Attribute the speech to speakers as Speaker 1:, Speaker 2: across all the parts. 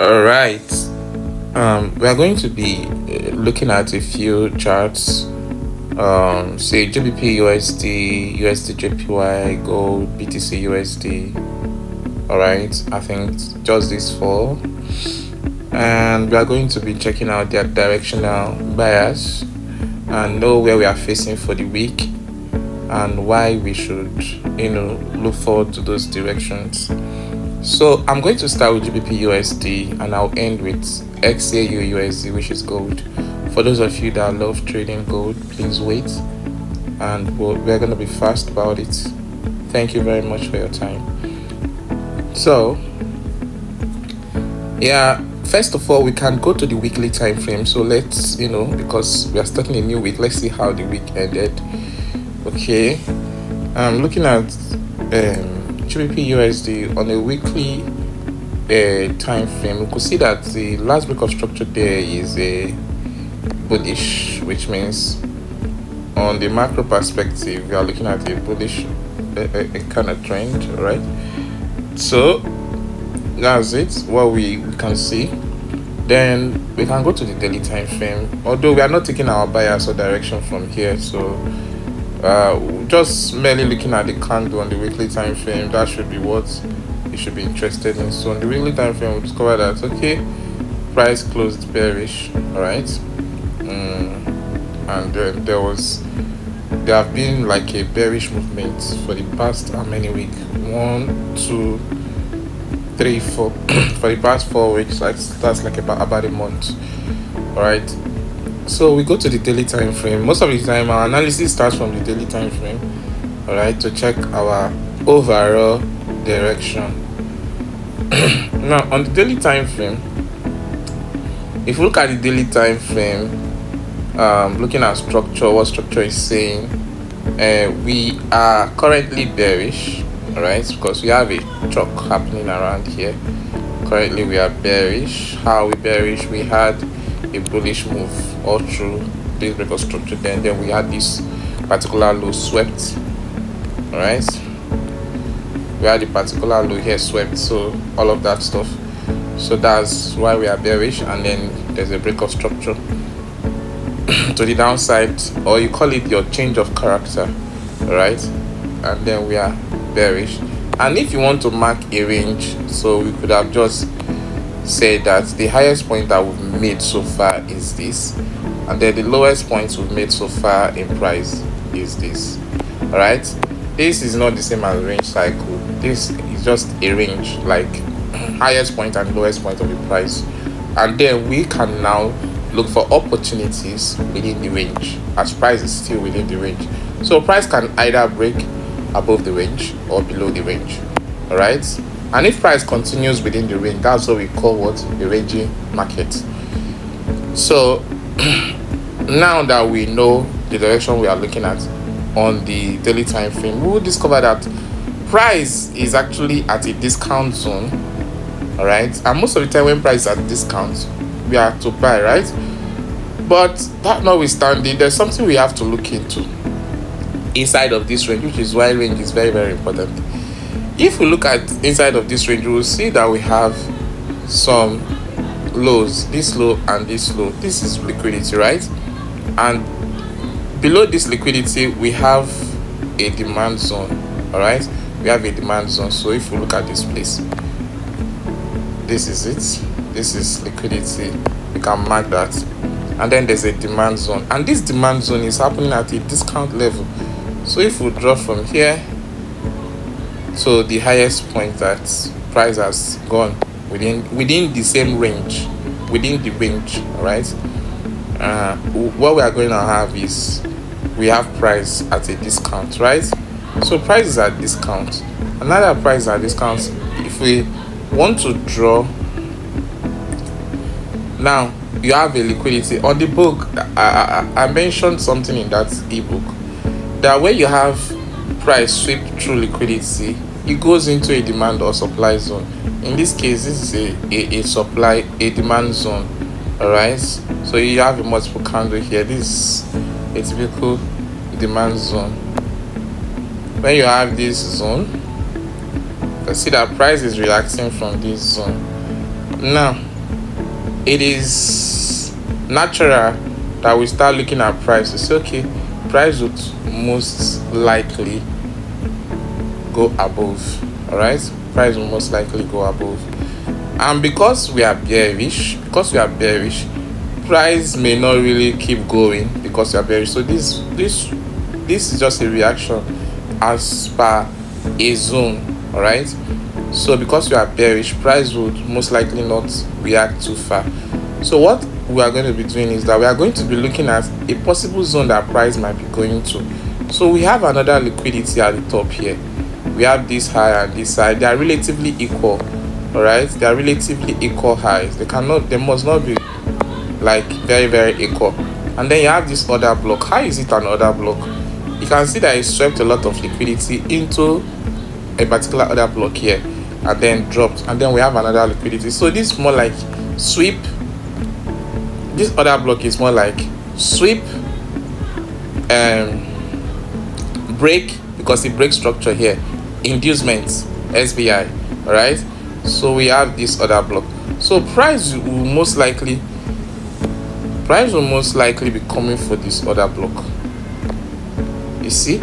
Speaker 1: All right. We are going to be looking at a few charts. Say GBPUSD, USDJPY, gold, BTCUSD. All right. I think just these four, and we are going to be checking out their directional bias and know where we are facing for the week and why we should, look forward to those directions. So I'm going to start with GBPUSD and I'll end with XAUUSD, which is gold. For those of you that love trading gold, please wait, and we're going to be fast about it. Thank you very much for your time. So, first of all, we can go to the weekly time frame. So let's, because we are starting a new week, let's see how the week ended. Okay, I'm looking at GBPUSD on a weekly time frame. We could see that the last break of structure there is a bullish, which means on the macro perspective we are looking at a bullish kind of trend, right? So that's it, what we can see. Then we can go to the daily time frame, although we are not taking our bias or direction from here. So just merely looking at the candle on the weekly time frame, that should be what you should be interested in. So on the weekly time frame, we discover that price closed bearish, all right, and then there have been like a bearish movement for the past how many weeks? 1, 2, 3, 4 for the past 4 weeks. That's like about a month, all right. So we go to the daily time frame. Most of the time our analysis starts from the daily time frame, all right, to check our overall direction. Now on the daily time frame, if you look at the daily time frame, looking at structure, what structure is saying, we are currently bearish, all right, because we have a chalk happening around here. Currently we are bearish. How are we bearish? We had a bullish move all through this break of structure, then we had this particular low swept, all right. We had the particular low here swept, so all of that stuff. So that's why we are bearish, and then there's a break of structure to the downside, or you call it your change of character, all right, and then we are bearish. And if you want to mark a range, so we could have just say that the highest point that we've made so far is this, and then the lowest points we've made so far in price is this, all right. This is not the same as range cycle. This is just a range, like highest point and lowest point of the price, and then we can now look for opportunities within the range as price is still within the range. So price can either break above the range or below the range, all right. And if price continues within the range, that's what we call what? A ranging market. So now that we know the direction we are looking at on the daily time frame, we will discover that price is actually at a discount zone, all right. And most of the time when price is at discount, we are to buy, right? But that notwithstanding, there's something we have to look into inside of this range, which is why range is very, very important. If we look at inside of this range, we will see that we have some lows, this low and this low. This is liquidity, right? And below this liquidity we have a demand zone, all right. We have a demand zone. So if we look at this place, this is it, this is liquidity, we can mark that, and then there's a demand zone, and this demand zone is happening at a discount level. So if we draw from here to the highest point that price has gone within the same range, within the range, all right, what we are going to have is we have price at a discount, right? So price is at discount, another price at discount. If we want to draw, now you have a liquidity on the book. I mentioned something in that ebook that when you have price sweep through liquidity, it goes into a demand or supply zone. In this case, this is a demand zone, all right. So you have a multiple candle here. This is a typical demand zone. When you have this zone, you can see that price is reacting from this zone, Now it is natural that we start looking at price to say, okay, price would most likely go above. All right, price will most likely go above, and because we are bearish, price may not really keep going because we are bearish. So this is just a reaction as per a zone. All right, so because we are bearish, price would most likely not react too far. So what we are going to be doing is that we are going to be looking at a possible zone that price might be going to. So we have another liquidity at the top here. We have this high and this high. They are relatively equal. All right, they are relatively equal highs. They must not be like very equal. And then you have this other block. How is it an other block? You can see that it swept a lot of liquidity into a particular other block here and then dropped, and then we have another liquidity. So this is more like sweep. This other block is more like sweep break, because it breaks structure here, inducement, SBI. All right, so we have this other block. So price will most likely be coming for this other block. You see,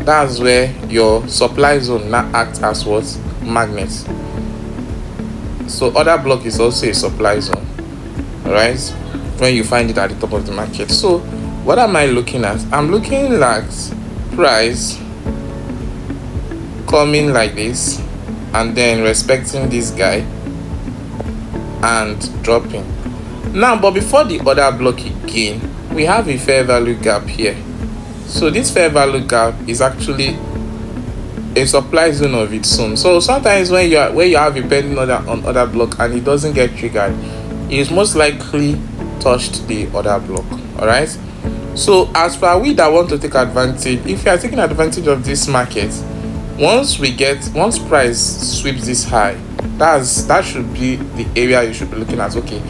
Speaker 1: that's where your supply zone now acts as what? Magnet. So other block is also a supply zone. All right, when you find it at the top of the market. So what am I looking at? I'm looking at price coming like this and then respecting this guy and dropping. Now, but before the other block again, we have a fair value gap here. So this fair value gap is actually a supply zone of its own. So sometimes when you have a pending order on other block and it doesn't get triggered, it is most likely touched the other block. All right, so as for we that want to take advantage, if you are taking advantage of this market, once price sweeps this high, that should be the area you should be looking at. Okay,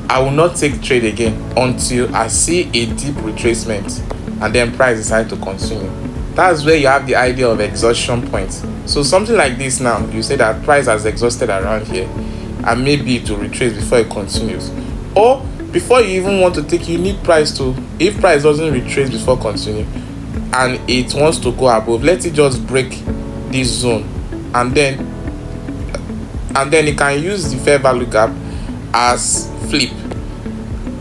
Speaker 1: I will not take trade again until I see a deep retracement and then price decide to continue. That's where you have the idea of exhaustion points. So something like this, now you say that price has exhausted around here and maybe to retrace before it continues, or before you even want to take, you need price to, if price doesn't retrace before continue and it wants to go above, let it just break this zone, and then it can use the fair value gap as flip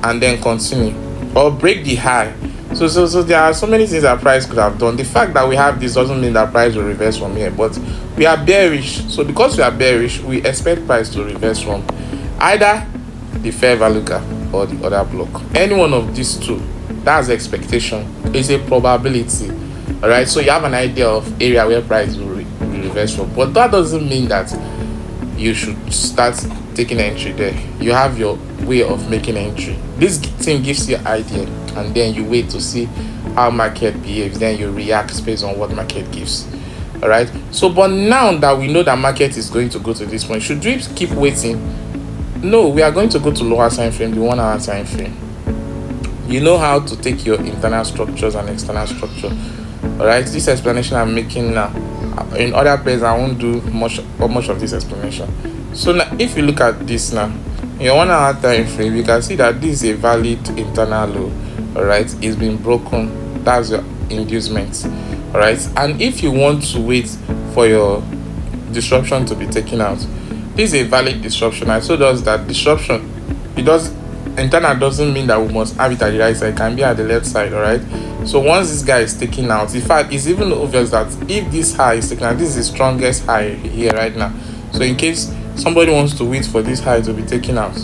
Speaker 1: and then continue, or break the high. So there are so many things that price could have done. The fact that we have this doesn't mean that price will reverse from here, but we are bearish. So because we are bearish, we expect price to reverse from either the fair value gap or the other block. Any one of these two, that's expectation. It's a probability. All right, so you have an idea of area where price will reverse from, but that doesn't mean that you should start taking entry there. You have your way of making entry. This thing gives you an idea, and then you wait to see how market behaves, then you react based on what market gives. All right, so but now that we know that market is going to go to this point, should we keep waiting? No, we are going to go to lower time frame, the 1 hour time frame. You know how to take your internal structures and external structure. All right, this explanation I'm making now, in other places I won't do much of this explanation. So now if you look at this now, in your 1 hour time frame, you can see that this is a valid internal low. All right, it's been broken. That's your inducement. All right, and if you want to wait for your disruption to be taken out, this is a valid disruption. I told us that disruption, internal doesn't mean that we must have it at the right side. It can be at the left side. All right, so once this guy is taken out, in fact it's even obvious that if this high is taken out, this is the strongest high here right now. So in case somebody wants to wait for this high to be taken out,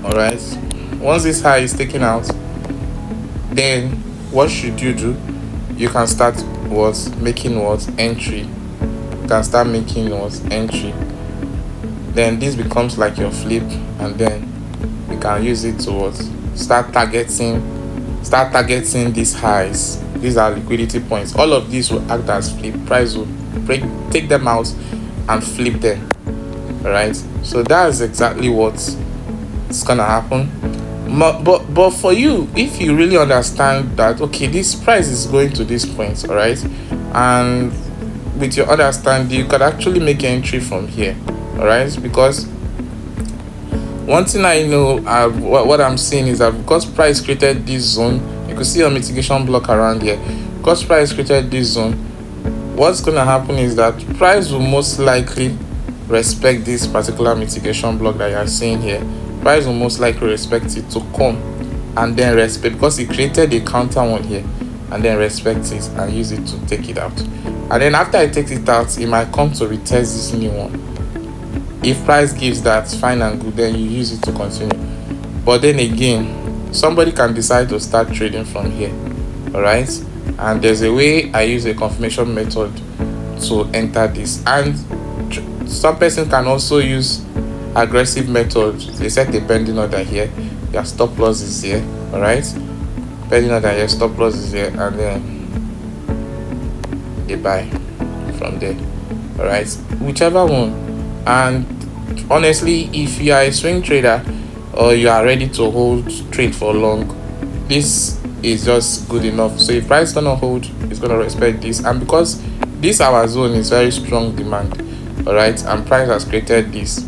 Speaker 1: all right, once this high is taken out, then what should you do? You can start making entry. You can start making entry. Then this becomes like your flip, and then you can use it to start targeting these highs. These are liquidity points. All of these will act as flip. Price will take them out and flip them. All right, so that's exactly what's gonna happen. But for you, if you really understand that, okay, this price is going to this point, all right, and with your understanding, you could actually make entry from here. all right? Because one thing I know, what I'm seeing is that because price created this zone, you can see a mitigation block around here. Because price created this zone, what's going to happen is that price will most likely respect this particular mitigation block that you are seeing here. Price will most likely respect it to come and then respect, because it created a counter one here, and then respect it and use it to take it out. And then after it takes it out, it might come to retest this new one. If price gives that, fine and good, then you use it to continue. But then again, somebody can decide to start trading from here, all right? And there's a way I use a confirmation method to enter this, and some person can also use aggressive methods. They set a pending order here, your stop loss is here, all right? Pending order here, stop loss is here, and then they buy from there, all right? Whichever one. And honestly, if you are a swing trader or you are ready to hold trade for long, this is just good enough. So if price gonna hold, it's gonna respect this, and because this our zone is very strong demand, all right, and price has created this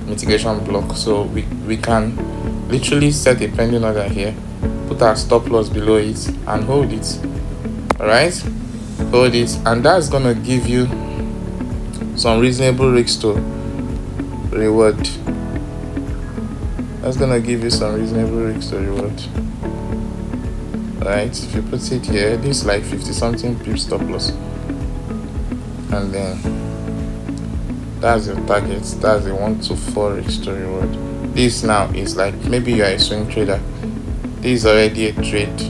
Speaker 1: mitigation block, so we can literally set a pending order here, put our stop loss below it and hold it, all right, hold it, and that's gonna give you some reasonable risk to reward. That's gonna give you some reasonable risk to reward. Right, if you put it here, this is like 50 something pips stop loss, and then that's your target. That's the 1 to 4 risk to reward. This now is like, maybe you are a swing trader, this is already a trade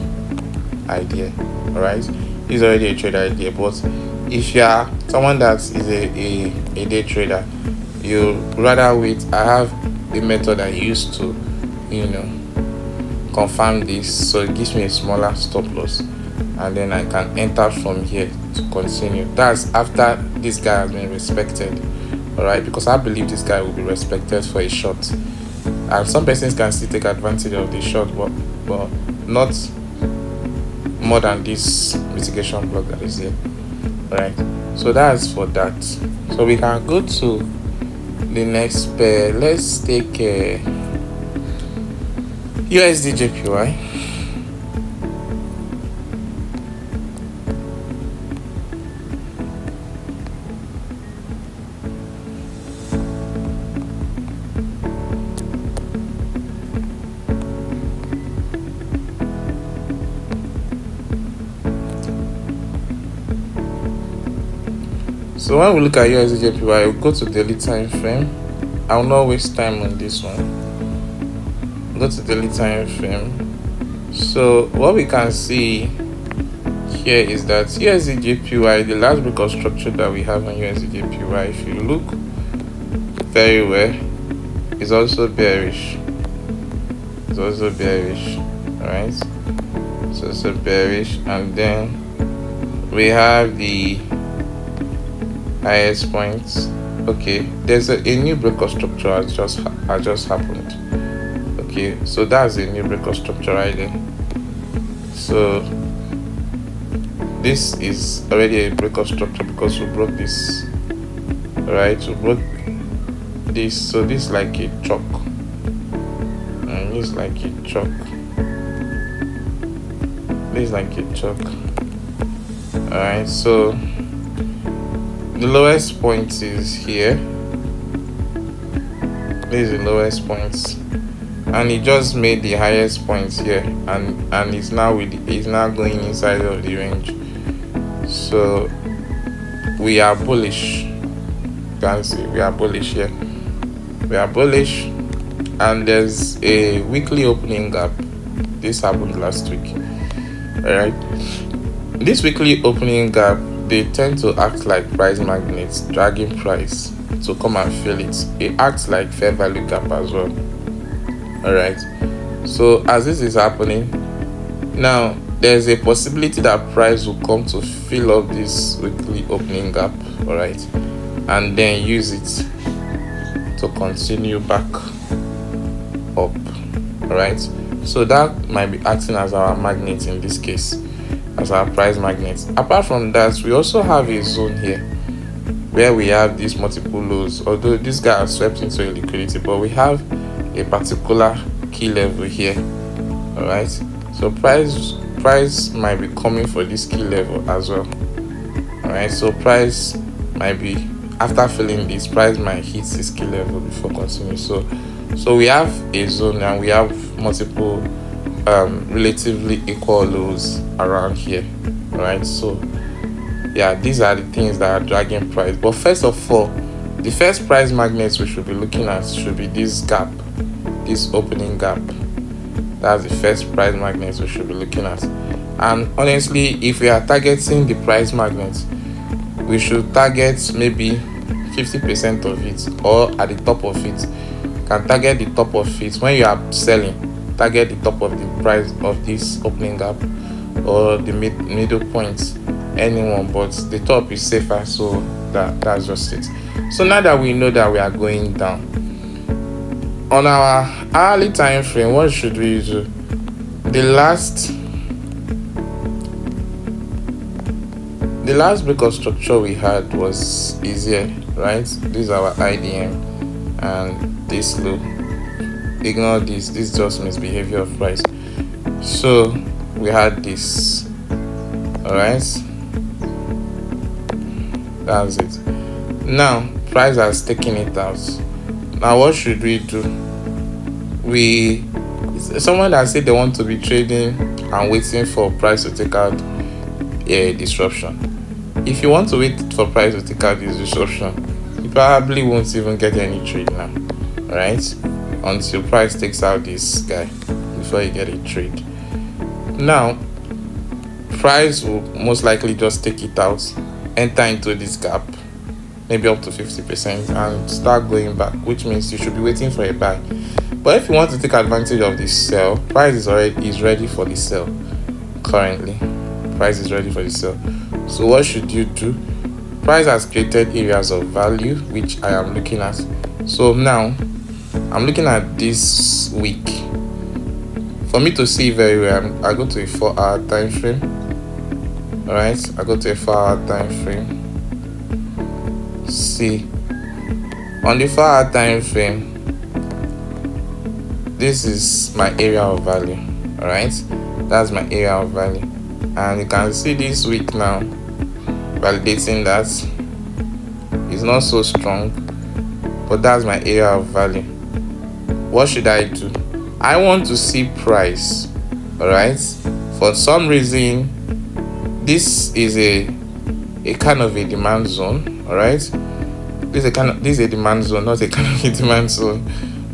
Speaker 1: idea, all right? This is already a trade idea. But if you are someone that is a day trader, you rather wait. I have a method I use to, confirm this, so it gives me a smaller stop loss, and then I can enter from here to continue. That's after this guy has been respected, all right? Because I believe this guy will be respected for a short, and some persons can still take advantage of the short, but not more than this mitigation block that is here, all right? So that's for that. So we can go to the next pair. Let's take USDJPY. So when we look at USDJPY, we'll go to daily time frame. I will not waste time on this one. Go to daily time frame. So what we can see here is that USDJPY, the last break of structure that we have on USDJPY, if you look very well, is also bearish. It's also bearish, right? It's also bearish, and then we have the highest points. Okay, there's a new break of structure has just happened. Okay, so that's a new break of structure right there. So this is already a break of structure because we broke this, right? We broke this, so this is like a chalk, and this is like a chalk. This is like a chalk. All right, so the lowest point is here. This is the lowest point, and it just made the highest points here, and it's now going inside of the range. So we are bullish. You can see we are bullish here. We are bullish, and there's a weekly opening gap. This happened last week. All right, this weekly opening gap, they tend to act like price magnets, dragging price to come and fill it. It acts like fair value gap as well. All right, so as this is happening now, there's a possibility that price will come to fill up this weekly opening gap, all right, and then use it to continue back up, all right? So that might be acting as our magnet in this case, as our price magnet. Apart from that, we also have a zone here. where we have these multiple lows, although this guy has swept into a liquidity, but we have a particular key level here. All right, so price might be coming for this key level as well. All right, so price might be, after filling this, price might hit this key level before continuing. So we have a zone and we have multiple relatively equal lows around here. All right, so yeah, these are the things that are dragging price. But first of all, the first price magnets we should be looking at should be this gap, this opening gap. That's the first price magnets we should be looking at. And honestly, if we are targeting the price magnets, we should target maybe 50% of it, or at the top of it. Can target the top of it when you are selling. Target the top of the price of this opening gap, or the middle point, anyone, but the top is safer. So that's just it. So now that we know that we are going down on our hourly time frame, what should we do? The last break of structure we had was easier, right? This is our IDM and this low. Ignore this just misbehavior of price. So we had this. All right, that's it. Now price has taken it out. Now what should we do? Someone that said they want to be trading and waiting for price to take out a disruption. If you want to wait for price to take out this disruption, you probably won't even get any trade now, right? Until price takes out this guy before you get a trade. Now price will most likely just take it out, enter into this gap, maybe up to 50%, and start going back, which means you should be waiting for a buy. But if you want to take advantage of this sell, price is ready for the sell. Currently price is ready for the sell. So what should you do? Price has created areas of value, which I am looking at. So now I'm looking at this week. For me to see very well, I go to a 4-hour time frame. All right, I go to a 4-hour time frame. See, on the 4-hour time frame, this is my area of value. All right, that's my area of value, and you can see this week now validating that it's not so strong, but that's my area of value. What should I do? I want to see price. All right, for some reason this is a kind of a demand zone. All right, this is a demand zone, not a kind of a demand zone.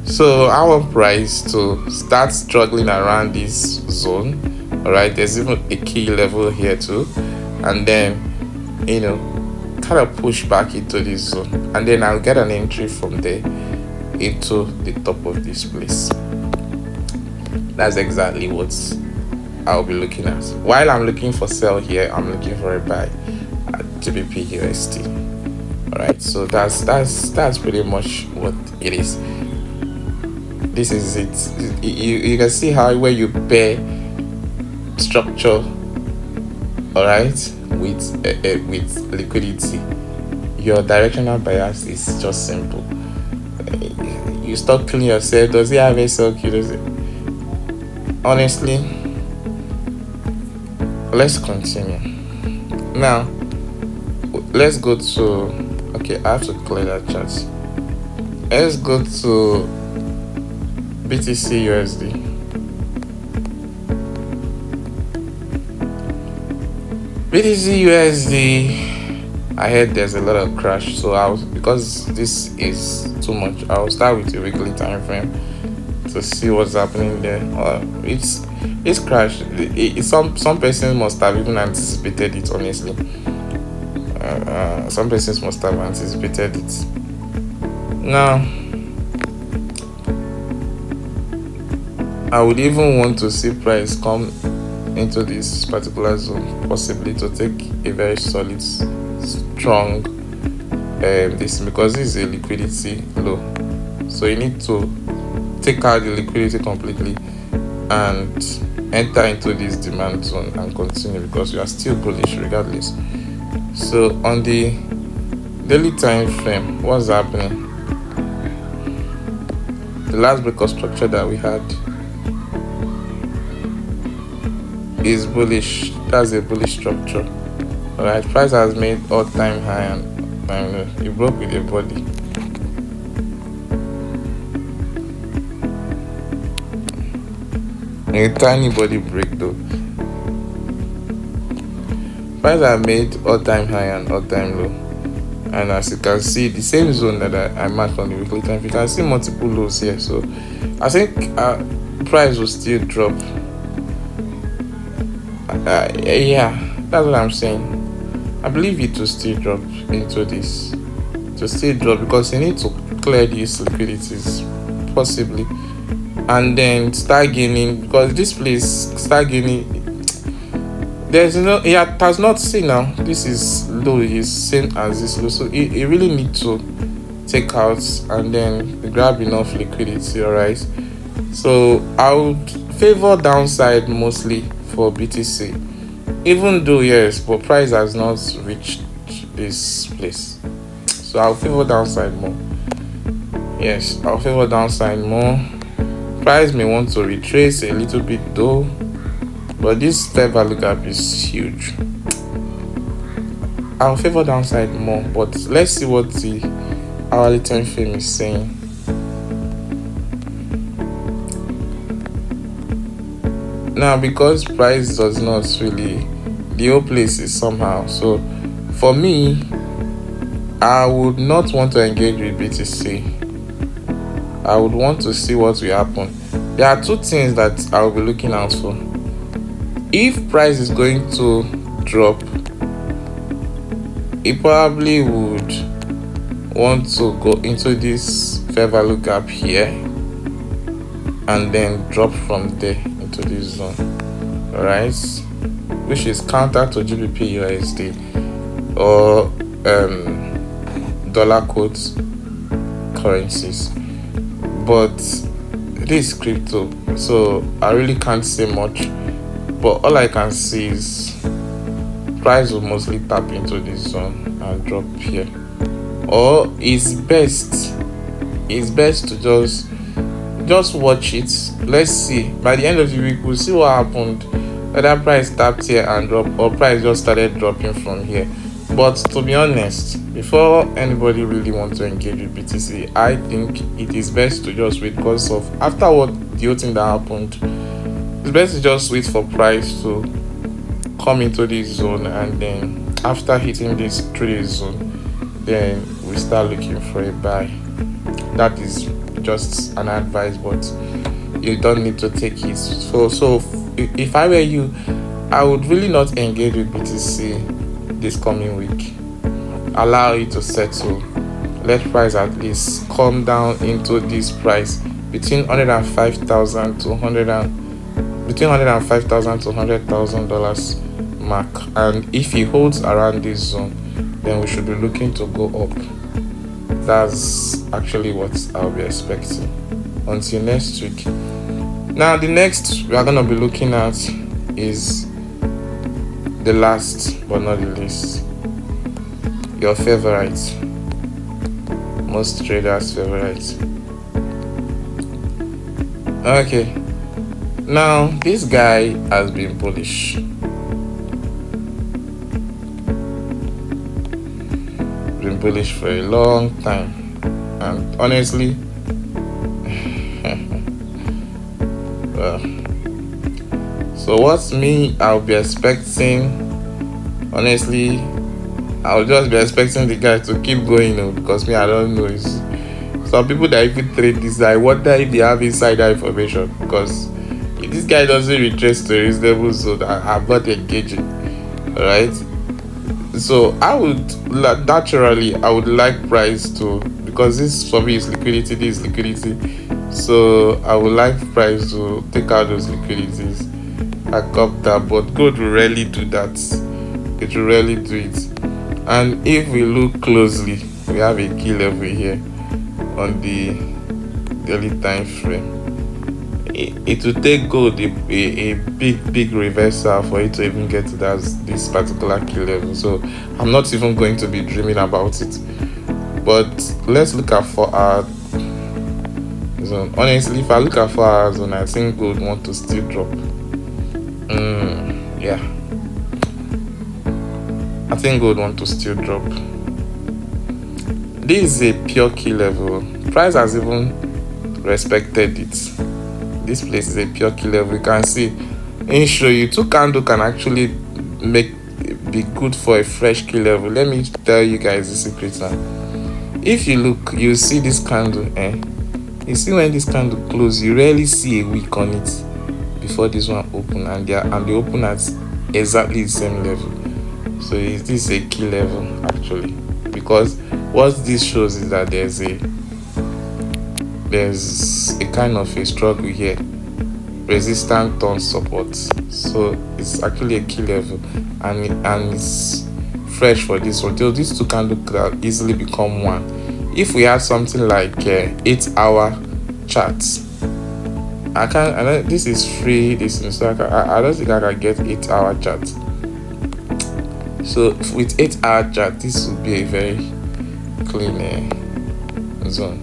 Speaker 1: So I want price to start struggling around this zone. All right, there's even a key level here too, and then kind of push back into this zone, and then I'll get an entry from there into the top of this place. That's exactly what I'll be looking at. While I'm looking for sell here, I'm looking for a buy at GBPUSD. All right, so that's pretty much what it is. This is it. You can see how where you pair structure, all right, with liquidity, your directional bias is just simple. You start killing yourself. Does it have a SLQ? Does it? Honestly, let's continue. Now, let's go to. Okay, I have to clear that chart. Let's go to BTCUSD. BTCUSD. I heard there's a lot of crash, so because this is too much, I'll start with a weekly time frame to see what's happening there. It's crashed. Some persons must have even anticipated it. Honestly, some persons must have anticipated it. Now, I would even want to see price come into this particular zone, possibly to take a very solid, strong this, because this is a liquidity low. So you need to take out the liquidity completely and enter into this demand zone and continue, because we are still bullish regardless. So on the daily time frame, what's happening? The last break of structure that we had is bullish. That's a bullish structure. All right, price has made all-time high and it broke with a body. A tiny body break though. Price have made all-time high and all-time low, and as you can see, the same zone that I marked on the weekly time, you can see multiple lows here. So I think price will still drop. Yeah, that's what I'm saying. I believe it will still drop into this. To still drop because you need to clear these liquidities possibly, and then start gaining, because this place start gaining. There's no, it has not seen now. This is low, is same as this low, so it really need to take out and then grab enough liquidity. All right, so I would favor downside mostly for BTC, even though yes, but price has not reached this place, so I'll favor downside more. Yes, I'll favor downside more. Price may want to retrace a little bit though, but this fair value gap is huge. I'll favor downside more, but let's see what the hourly time frame is saying. Now, because price does not really, the whole place is somehow, so for me, I would not want to engage with BTC. I would want to see what will happen. There are two things that I will be looking out for. If price is going to drop, it probably would want to go into this fair value gap here and then drop from there into this zone, all right, which is counter to GBPUSD or dollar quotes currencies. But this is crypto, so I really can't say much, but all I can see is price will mostly tap into this zone and drop here, or it's best to just watch it. Let's see, by the end of the week we'll see what happened, whether price tapped here and drop or price just started dropping from here. But to be honest, before anybody really wants to engage with BTC, I think it is best to just wait, because of after what the whole thing that happened, it's best to just wait for price to come into this zone, and then after hitting this through this zone, then we start looking for a buy. That is just an advice, but you don't need to take it. So if I were you, I would really not engage with BTC this coming week. Allow it to settle. Let price at least come down into this price between $105,000 to $100,000 mark, and if he holds around this zone, then we should be looking to go up. That's actually what I'll be expecting until next week. Now, the next we are going to be looking at is the last but not the least, your favorite, most traders' favorite. Okay, now this guy has been bullish. Been bullish for a long time, and honestly, well, so what's me? I'll be expecting. Honestly, I'll just be expecting the guy to keep going, because me, I don't know. It's some people that even trade this, I wonder if they have insider information, because if this guy doesn't retrace to a reasonable zone, I'm not engaging. All right. So I would naturally, I would like price to, because this for me is liquidity, this is liquidity. So I would like price to take out those liquidities and up that, but gold will rarely do that. It will rarely do it. And if we look closely, we have a key level here on the daily time frame. it will take gold a big reversal for it to even get to this particular key level. So I'm not even going to be dreaming about it. But let's look at 4-hour zone. Honestly, if I look at 4-hour zone, I think gold want to still drop. Yeah, I think gold want to still drop. This is a pure key level. Price has even respected it. This place is a pure key level. You can see in show you 2 candle can actually be good for a fresh key level. Let me tell you guys the secret now. If you look, you see this candle, you see when this candle close, you rarely see a wick on it before this one open, and they open at exactly the same level. So is this a key level actually? Because what this shows is that there's a kind of a struggle here, resistance turn support. So it's actually a key level, and it's fresh for this one. So these 2 candles could easily become one. If we had something like 8-hour charts, this is free. This is so I don't think I can get 8-hour chart. So with 8-hour chart, this would be a very clean zone.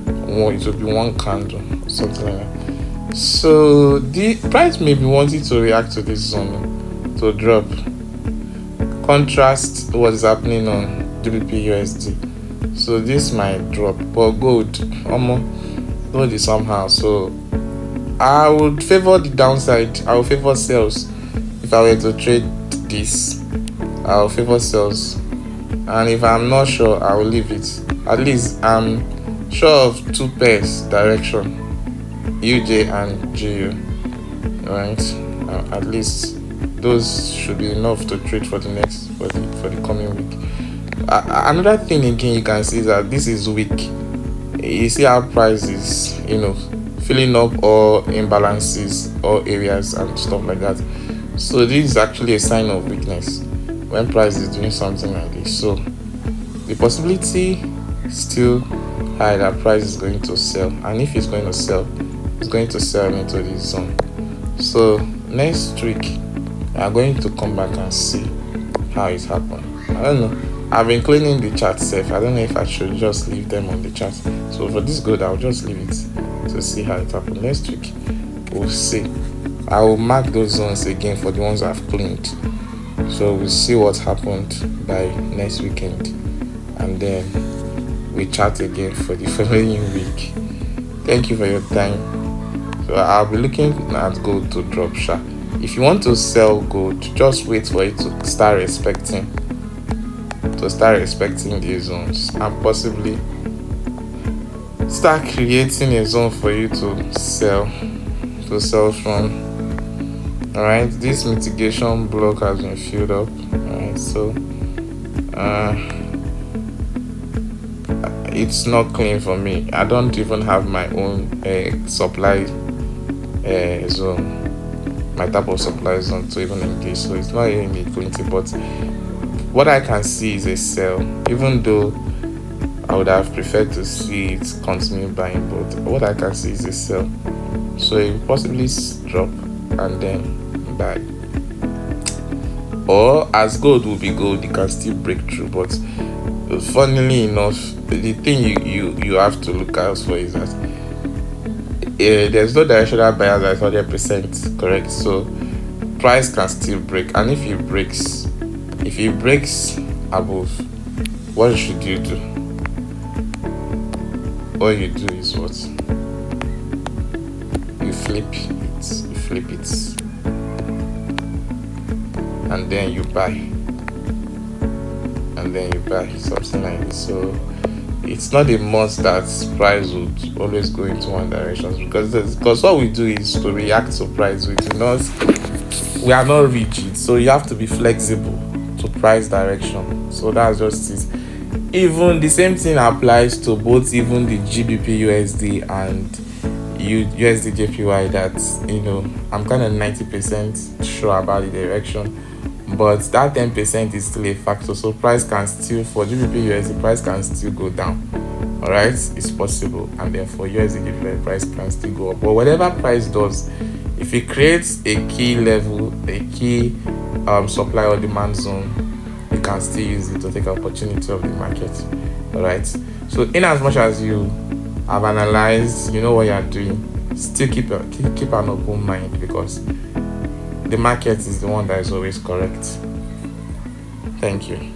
Speaker 1: It will be 1 candle, something like that. So the price may be wanting to react to this zone to drop. Contrast what is happening on GBPUSD. So this might drop, but gold is somehow. So I would favor the downside. I would favor sales. If I were to trade this, I will favor sales, and if I'm not sure, I will leave it. At least I'm sure of 2 pairs direction, UJ and GU, right? At least those should be enough to trade for the coming week. Another thing again you can see is that this is weak. You see how price is, filling up all imbalances, all areas and stuff like that. So this is actually a sign of weakness when price is doing something like this. So the possibility still high that price is going to sell, and if it's going to sell, it's going to sell into this zone. So next week we are going to come back and see how it happened. I don't know, I've been cleaning the chart safe. I don't know if I should just leave them on the chart. So for this gold, I'll just leave it to see how it happened. Next week we'll see. I will mark those zones again for the ones I've cleaned. So we'll see what happened by next weekend, and then we chat again for the following week. Thank you for your time. So I'll be looking at gold to drop sharp. If you want to sell gold, just wait for it to start respecting these zones, and possibly start creating a zone for you to sell from. All right, this mitigation block has been filled up. All right, so it's not clean for me. I don't even have my own supply zone, my type of supply zone to even engage. So it's not even liquidity, but what I can see is a sell, even though I would have preferred to see it continue buying, but what I can see is a sell. So it will possibly drop and then buy, or as gold will be gold, you can still break through. But funnily enough, the thing you have to look out for is that there's no directional bias that is 100% correct. So price can still break, and if it breaks above, what should you do? All you do is what? You flip it, and then you buy, something like this. So it's not a must that price would always go into one direction, because what we do is to react to price. We are not rigid, so you have to be flexible to price direction. So that's just it. Even the same thing applies to both even the GBPUSD and USDJPY, that I'm kind of 90% sure about the direction, but that 10% is still a factor. So price can still, for GBPUSD, price can still go down. All right, it's possible, and therefore USDJPY price can still go up. But whatever price does, if it creates a key level, a key supply or demand zone, you can still use it to take opportunity of the market. All right, so in as much as you have analyzed, you know what you are doing, still keep an open mind, because the market is the one that is always correct. Thank you.